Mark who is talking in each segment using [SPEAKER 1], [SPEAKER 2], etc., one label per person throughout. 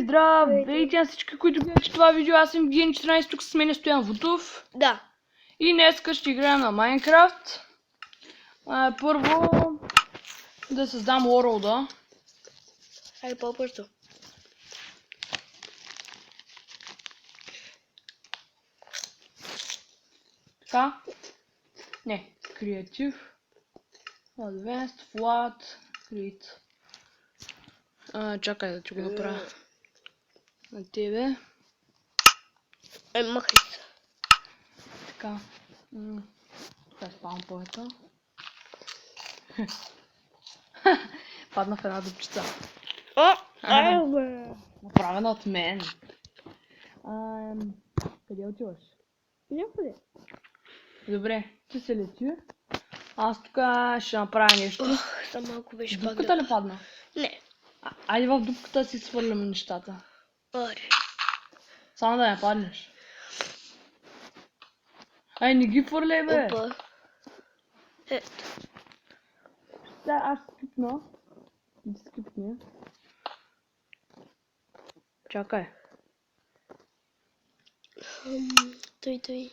[SPEAKER 1] Здравейте на всички, които гледате това видео. Аз съм Ген 14, тук с мен Стоян Вутов.
[SPEAKER 2] Да.
[SPEAKER 1] И днес ще играем на Майнкрафт. Първо да създам World-а.
[SPEAKER 2] Хайде по-бързо.
[SPEAKER 1] Така. Не, Creative. Advanced, Flat, Create. Чакай да че го направя на тебе.
[SPEAKER 2] Махай се.
[SPEAKER 1] Така. Така спавам повече. Падна в една дупчица. Направена от мен. Къде отиваш?
[SPEAKER 2] Някъде.
[SPEAKER 1] Добре, ти се лети. Аз тук ще направя нещо.
[SPEAKER 2] Само малко беше пак
[SPEAKER 1] Дупката ли падна?
[SPEAKER 2] Не.
[SPEAKER 1] Айде в дупката си свърляме нещата.
[SPEAKER 2] Аре.
[SPEAKER 1] Само да не паднеш. Ай, не ги фърляй, бе!
[SPEAKER 2] Опа. Ето.
[SPEAKER 1] Да, аз скипна. Ти скипни. Чакай.
[SPEAKER 2] Той.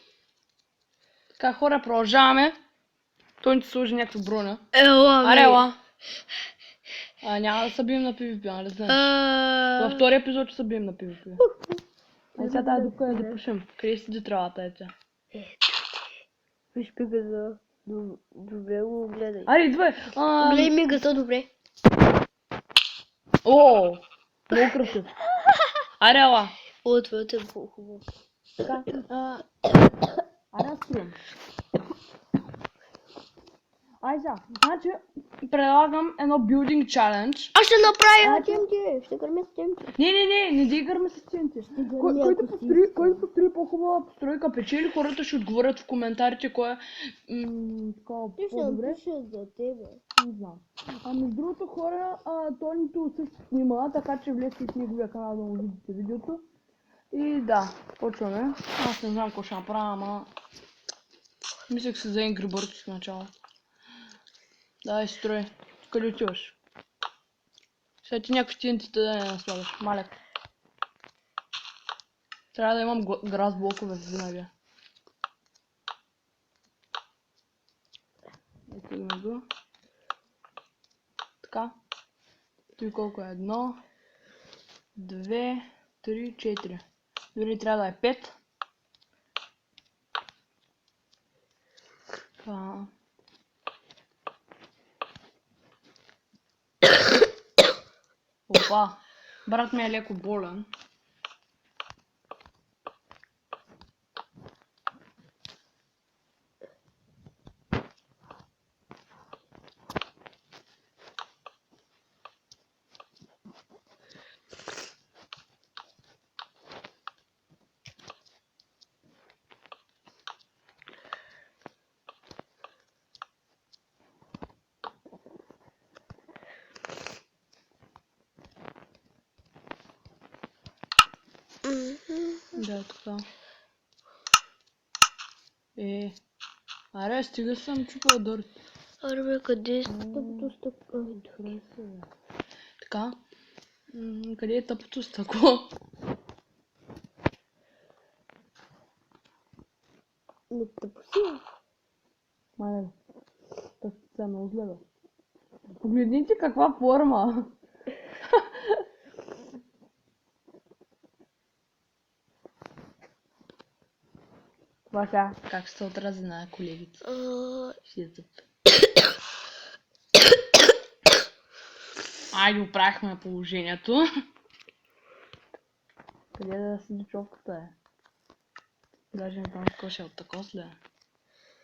[SPEAKER 1] Така, хора, продължаваме. Той ни се сложи някаква броня.
[SPEAKER 2] Ела,
[SPEAKER 1] Аре, ела! Няма да се бием на PvP, нали знаеш? Във втория епизод ще се бием на PvP. Ай, сега тази дупка да запушим. Къде си до тревата, ето?
[SPEAKER 2] Виж мигаза. Добре го гледай.
[SPEAKER 1] Аре, идвай!
[SPEAKER 2] Гледай мигаза, добре.
[SPEAKER 1] О, много красив. Аре, ела!
[SPEAKER 2] О, твоето е хубаво.
[SPEAKER 1] Така, аре, аз строим. Ай, сега, значи, предлагам едно билдинг чалендж.
[SPEAKER 2] Аз ще направя темче. Ще кърмя с темче.
[SPEAKER 1] Не дей гърме с тенти. Който построи по-хубава постройка печели, хората ще отговорят в коментарите кой е такова по-добре.
[SPEAKER 2] Пиша за тебе.
[SPEAKER 1] Не знам. Между другото хора, Тонито също снима, така че влезте в неговия канал да му видите видеото. И да, почваме. Аз не знам какво ще направя, ама мислех се за Angry Birds в начало. Давай строй. Къде отиваш? Сега ти някакви тинтите да не наслагаш. Малек. Трябва да имам грас блокове винаги. Ето има го. Така. Той колко е? 1, 2, 3, 4. Дори трябва да е 5. Така. Опа. Брат ми е леко болен. Да, така. Аре, стига съм чупал дърт.
[SPEAKER 2] Аре бе, къде е тъпото стъкло?
[SPEAKER 1] Така. Къде е тъпото стъкло?
[SPEAKER 2] Не тъпо си.
[SPEAKER 1] Мале, тъпото е много зле, бе. Погледните каква форма! Това сега как ще се отрази на колегите? Айде, оправихме положението. Къде да си дечовката е? Даже не знам какво ще е от тако след.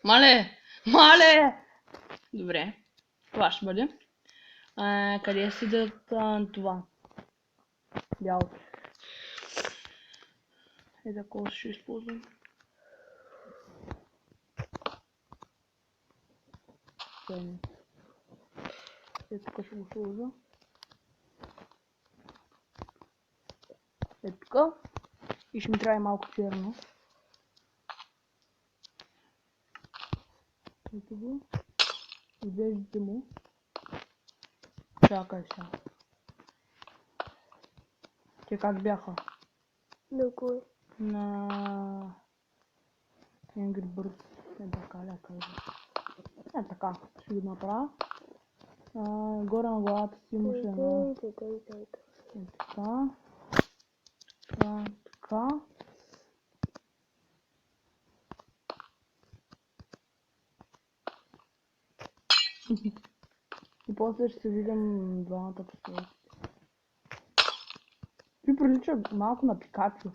[SPEAKER 1] Мале! Добре. Това ще бъде. Къде си да това? Бялото. Такова ще използвам. Тук ще го сложа. Тук. И ще ми трябва малко черно. Ето го. Виждате му. Чакай сега. Те как бяха?
[SPEAKER 2] На кой?
[SPEAKER 1] На Angry Birds. Е така, е така, ще ги направя. Горе на главата си имаше едно. Е така. Така. И после ще се видим двамата последици. Ти прилича малко на Пикачу.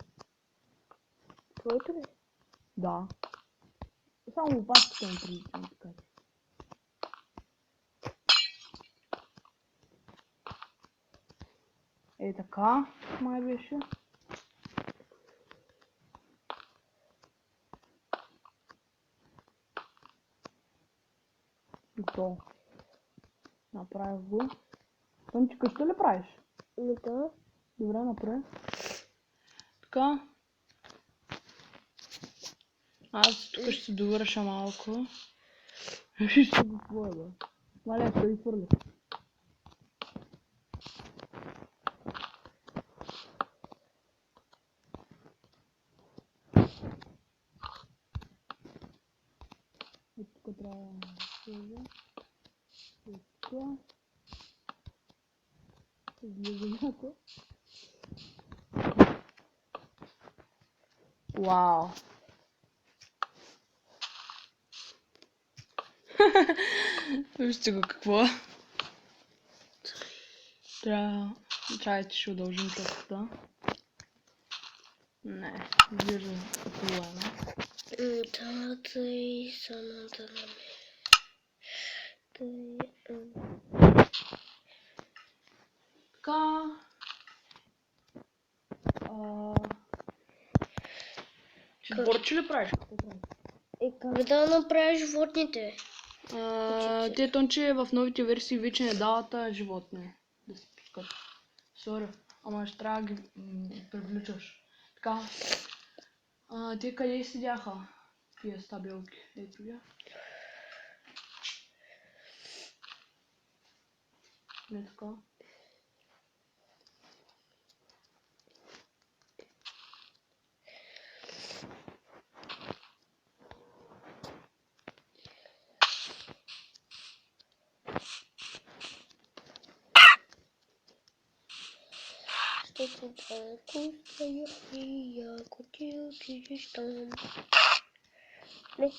[SPEAKER 2] Твоето ли?
[SPEAKER 1] Да. Само опашката ми прилича на Пикачу. Е така, май беше. Готово. Направих го. Тънчика, ще ли правиш?
[SPEAKER 2] Да.
[SPEAKER 1] Добре, направи. Така. Аз тук ще се довърша малко. Ще го твоя, бе. Мале, ще ги хвърля. И тук трябва да сложа. И така. Излиза някой. Вау! Вижте го какво. Чайте, ще удължим тъпката. Не, изглежда половина.
[SPEAKER 2] Тъй само да намеря.
[SPEAKER 1] Така. Чизборче ли правиш? Какво правиш?
[SPEAKER 2] Как да направиш животните?
[SPEAKER 1] Те тонче в новите версии вече не дават животни да се пускат. Сори, ама ще трябва да ги привличаш. Така. Те къде седяха? Тия стабилки. Ето ги. Не така.
[SPEAKER 2] Что-то далеко стоя, и я кутил, ты там. Не,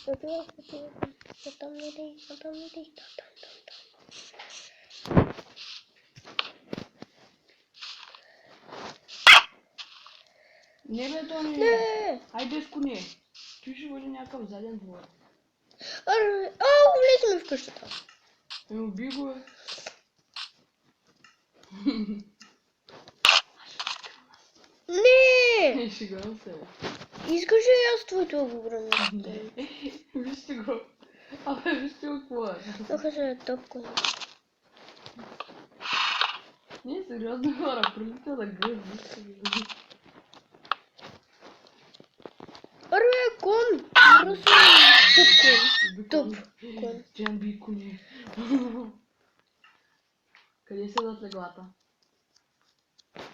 [SPEAKER 2] там не лезь, там.
[SPEAKER 1] Не бе, то не е.
[SPEAKER 2] Не!
[SPEAKER 1] Айде с коне. Той ще бъде някакъв заден двор.
[SPEAKER 2] Влезме в къщата.
[SPEAKER 1] Уби го е.
[SPEAKER 2] Не!
[SPEAKER 1] Шегувам се.
[SPEAKER 2] Искаш ли аз твоето огромно?
[SPEAKER 1] Вижте го. Абе, вижте го какво е.
[SPEAKER 2] Тук се топко.
[SPEAKER 1] Не, сериозно хора, прилита да гъз, вижте го.
[SPEAKER 2] Арбе, кон! Топ кон.
[SPEAKER 1] Джамби кони. Къде седат леглата?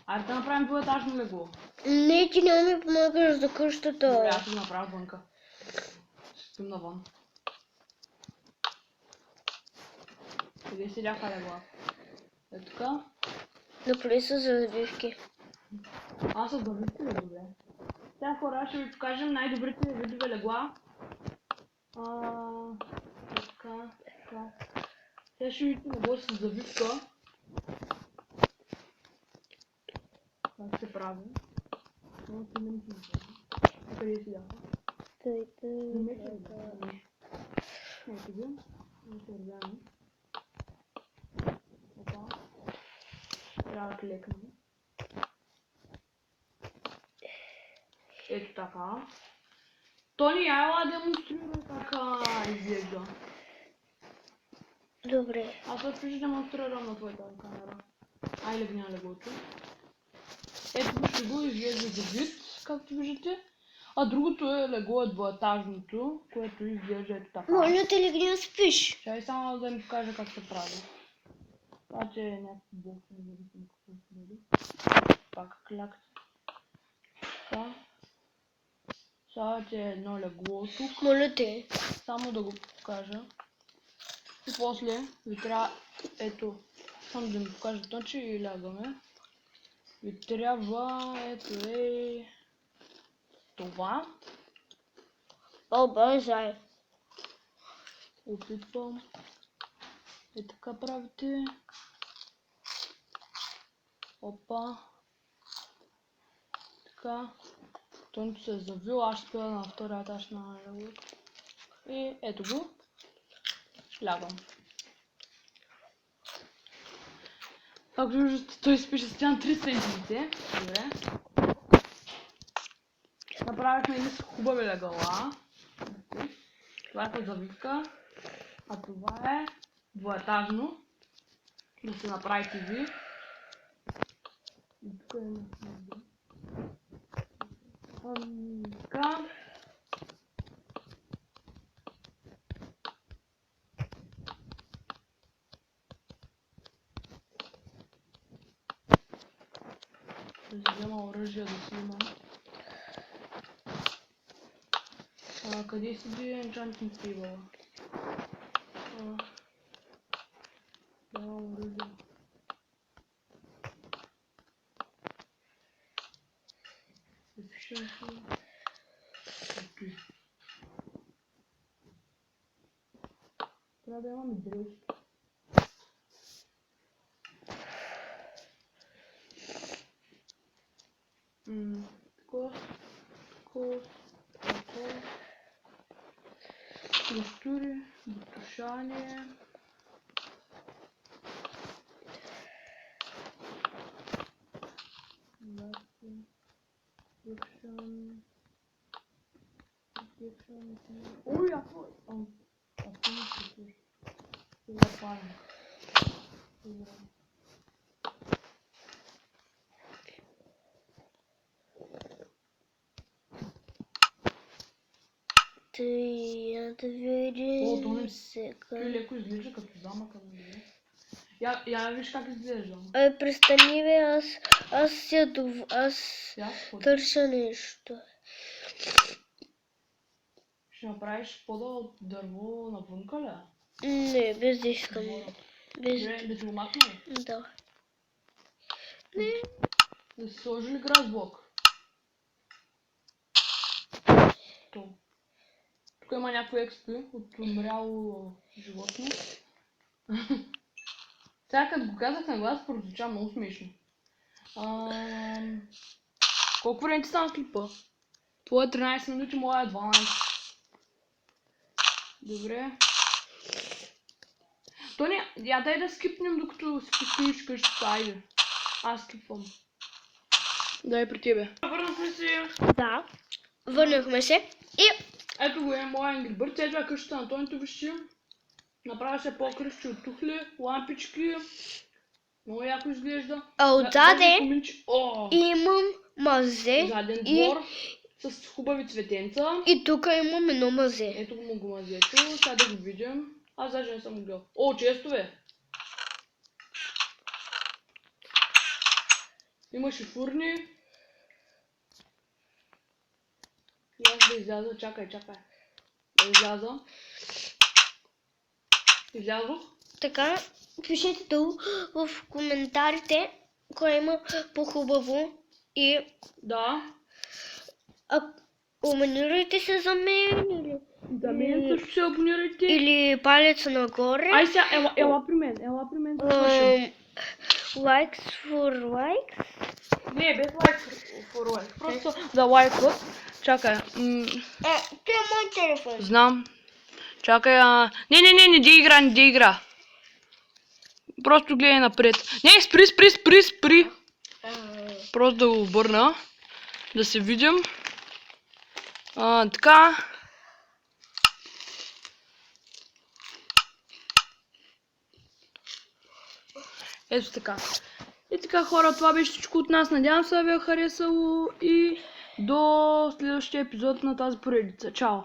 [SPEAKER 1] Айде да направим двуетажно легло.
[SPEAKER 2] Не, ти няма ми помагаш за къщата.
[SPEAKER 1] Добре, аз ще го направя вънка. Ще спим навън. Къде седяха легла? Е така.
[SPEAKER 2] Направи се за забивки.
[SPEAKER 1] Аз съм добрите ли, добре. Сега хора ще ви покажем най-добрите видове легла. Така. Сега ще видите легло с завивка. Как се прави. Много се не мисля. Къде седяха? Ето ги. Ето ръзяни. Опа. Трябва да клекнем. Ето така. Тони, ела демонстрирай как изглежда.
[SPEAKER 2] Добре.
[SPEAKER 1] Аз също ще демонстрирам на твоята камера. Ай, легня леглото. Ето ще го изглежда за вид, както виждате. А другото е легло двуетажното, което изглежда ето така.
[SPEAKER 2] Моля те легни да спиш.
[SPEAKER 1] Чай само да ми покажа как се прави. Това че е някакво бокс, не зависим какво се прави. пак кляк. Така. Сега ти е едно легло тук.
[SPEAKER 2] Моля те.
[SPEAKER 1] Само да го покажа. И после ви трябва, ето, само да ми покажа точно и лягаме. Ви трябва, ето това.
[SPEAKER 2] О, бързай.
[SPEAKER 1] Опитвам. Така правите. Опа. Така. Тонито се е завил, аз ще спя на втория етаж на леглото. И ето го. Лягам. Както виждате, той спи с тя на 3 седмици. Добре. Направихме едни хубави легала. Това е завивка. А това е двоетажно. Да се направите ви. И тук е така. Да си взема оръжие да си имам. Къде седи енчантинг тейбъла? Нямам оръжие. Запишем си. Окей. Трябва да имаме дрежки. Тако. Структури, бутушание. Ой,
[SPEAKER 2] Да видим сега.
[SPEAKER 1] Той леко изглежда като замък, нали? Я виж как изглежда.
[SPEAKER 2] Престани бе, аз търся нещо.
[SPEAKER 1] Ще направиш пода от дърво навънка ли?
[SPEAKER 2] Не, без да искам. Без...
[SPEAKER 1] Да ти го махна ли?
[SPEAKER 2] Да. Не.
[SPEAKER 1] Да си сложи ли грас блок? Тук има някакви експи от умряло животно. Сега като го казах на глас, прозвуча много смешно. Колко време ти стана клипа? Това е 13 минути, моя е 12. Добре. Тони, я дай да скипнем докато си постоиш къщата, айде. Аз скипвам. Дай при тебе. Върнахме се.
[SPEAKER 2] Да. Върнахме се и...
[SPEAKER 1] Ето го е моя Angry Birds. Ето е къщата на Тонито, вижте. Направя се по-кръщи от тухли, лампички. Много яко изглежда.
[SPEAKER 2] А отзаде
[SPEAKER 1] имам
[SPEAKER 2] мазе.
[SPEAKER 1] заден двор с хубави цветенца.
[SPEAKER 2] И тук имам едно мазе.
[SPEAKER 1] Ето го мазето. Сега да го видим. Аз даже не съм го гледал. О, честове! Имаше фурни. И аз да изляза. Чакай. Да изляза. Излязох.
[SPEAKER 2] Така, пишете долу в коментарите кой има по-хубаво и...
[SPEAKER 1] Да.
[SPEAKER 2] Абонирайте се за мен или...
[SPEAKER 1] За мен също се абонирайте.
[SPEAKER 2] Или палец нагоре.
[SPEAKER 1] Ай сега, ела при мен.
[SPEAKER 2] Likes for likes.
[SPEAKER 1] Не, без likes for likes. Просто да лайкват. Чакай.
[SPEAKER 2] Това е мой телефон.
[SPEAKER 1] Знам. Чакай, Не дей игра. Просто гледай напред. Не, спри. Просто да го обърна. Да се видим. Така. Ето така. И така, хора, това беше всичко от нас. Надявам се да ви е харесало и до следващия епизод на тази поредица. Чао!